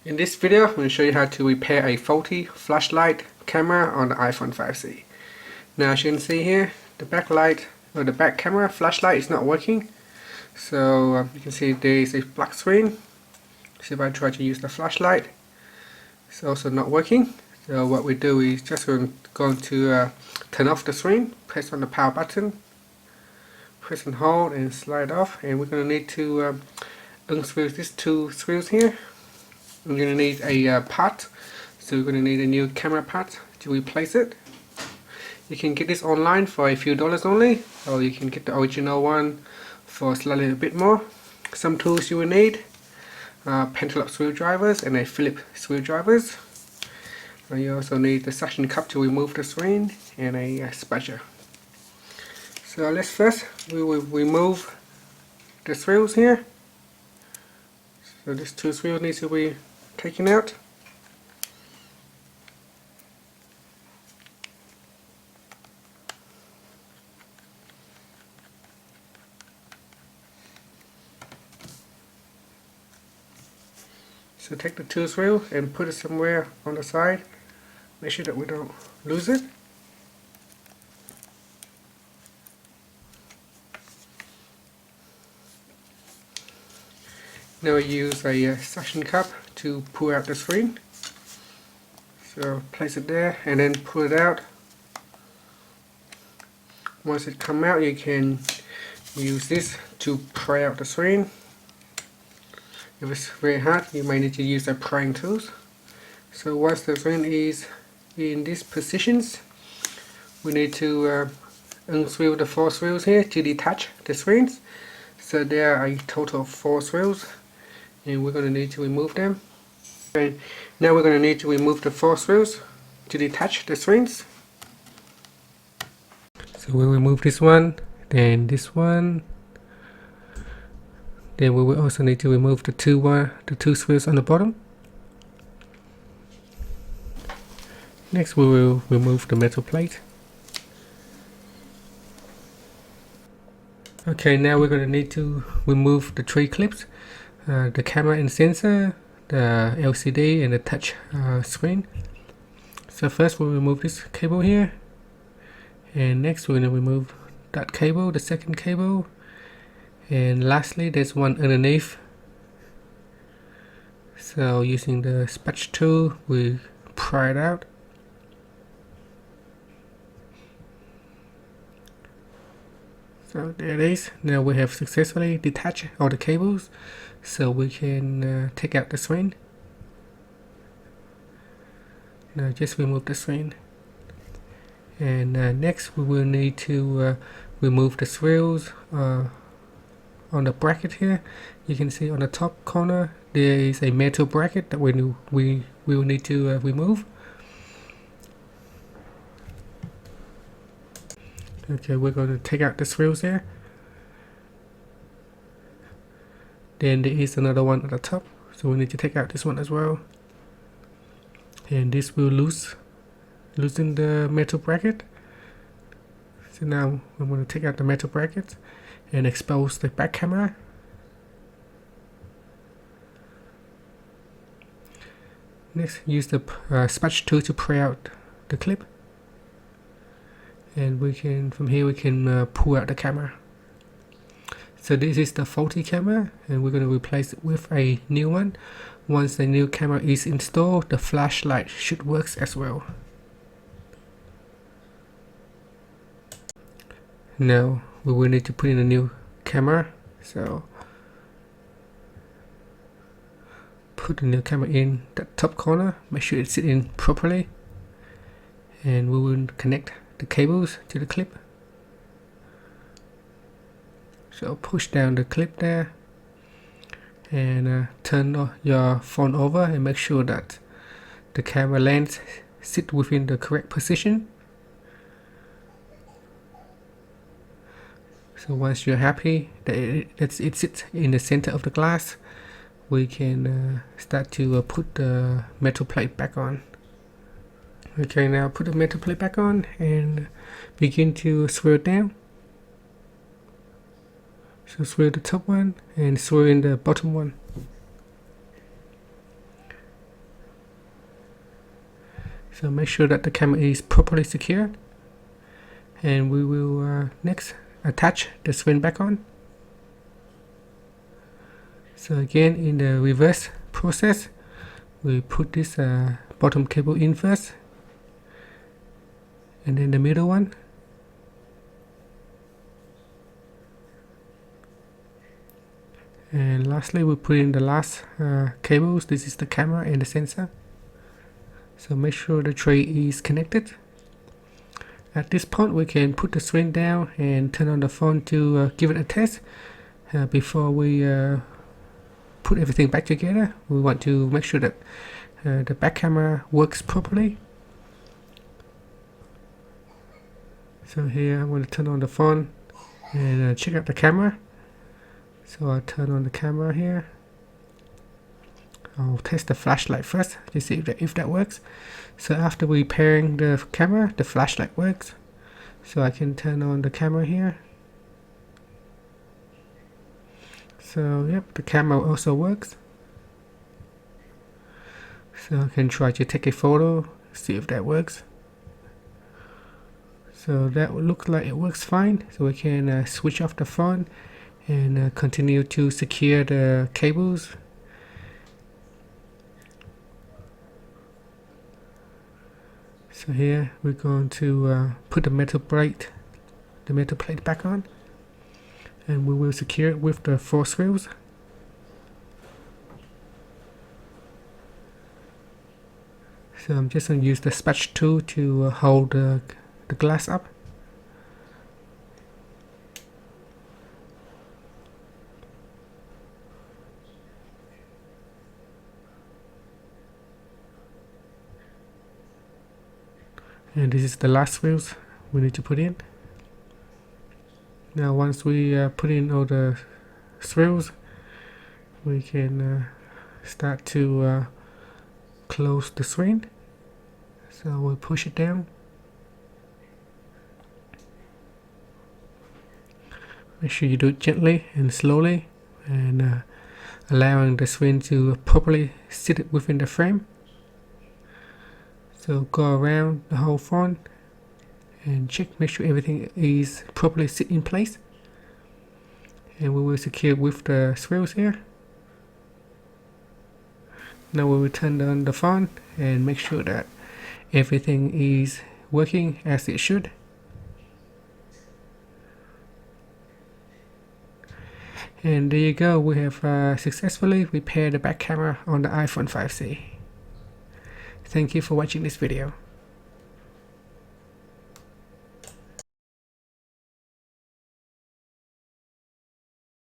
In this video, I'm going to show you how to repair a faulty flashlight camera on the iPhone 5C. Now as you can see here, the back light or the back camera flashlight is not working. So you can see there is a black screen. So if I try to use the flashlight, it's also not working. So what we do is just going to turn off the screen, press on the power button, press and hold and slide off, and we're going to need to unscrew these two screws here. We're going to need a part, so we're going to need a new camera part to replace it. You can get this online for a few dollars only, or you can get the original one for slightly a bit more. Some tools you will need: pentalock screwdrivers and a Phillips screwdrivers. You also need the suction cup to remove the screen and a spatula. So let's first we will remove the screws here. So these two screws need to be taken out. So take the two screws and put it somewhere on the side. Make sure that we don't lose it. Now we use a suction cup to pull out the screen. So place it there and then pull it out. Once it comes out, you can use this to pry out the screen. If it's very hard, you may need to use a prying tools. So once the screen is in these positions, we need to unscrew the 4 screws here to detach the screens. So there are a total of 4 screws, and we're going to need to remove them. Okay, now we're going to need to remove the 4 screws to detach the screens. So we'll remove this one, then this one. Then we will also need to remove the two screws on the bottom. Next we will remove the metal plate. Okay, now we're going to need to remove the 3 clips. The camera and sensor, the LCD and the touch screen. So first we'll remove this cable here, and next we're going to remove that cable, the second cable, and lastly there's one underneath. So using the spatch tool we pry it out. So there it is. Now we have successfully detached all the cables, so we can take out the screen. Now just remove the screen, and next we will need to remove the screws on the bracket here. You can see on the top corner there is a metal bracket that we will need to remove. Okay, we're going to take out the screws there. Then there is another one at the top, so we need to take out this one as well. And this will loosen the metal bracket. So now I'm going to take out the metal bracket and expose the back camera. Next, use the spatch tool to pry out the clip. And we can, from here we can pull out the camera. So this is the faulty camera, and we're going to replace it with a new one. Once the new camera is installed, the flashlight should work as well. Now we will need to put in a new camera, so put the new camera in the top corner, make sure it sits in properly, and we will connect the cables to the clip. So push down the clip there and turn your phone over and make sure that the camera lens sit within the correct position. So once you're happy that it sits in the center of the glass, we can start to put the metal plate back on. Okay, now put the metal plate back on and begin to screw it down. So screw the top one and screw in the bottom one. So make sure that the camera is properly secured, and we will next attach the screen back on. So again, in the reverse process, we put this bottom cable in first, and then the middle one, and lastly we put in the last cables. This is the camera and the sensor. So make sure the tray is connected. At this point we can put the screen down and turn on the phone to give it a test. Before we put everything back together, we want to make sure that the back camera works properly. So here I'm going to turn on the phone and check out the camera. So I'll turn on the camera here. I'll test the flashlight first to see if that works. So after we pairing the camera, the flashlight works. So I can turn on the camera here. So yep, the camera also works. So I can try to take a photo, see if that works. So that would look like it works fine. So we can switch off the phone and continue to secure the cables. So here we're going to put the metal plate back on, and we will secure it with the 4 screws. So I'm just going to use the spatch tool to hold the glass up. And this is the last screws we need to put in. Now once we put in all the screws, we can start to close the screen. So we'll push it down. Make sure you do it gently and slowly, and allowing the screen to properly sit within the frame. So go around the whole phone and check, make sure everything is properly sit in place. And we will secure with the screws here. Now we will turn on the phone and make sure that everything is working as it should. And there you go, we have successfully repaired the back camera on the iPhone 5C. Thank you for watching this video.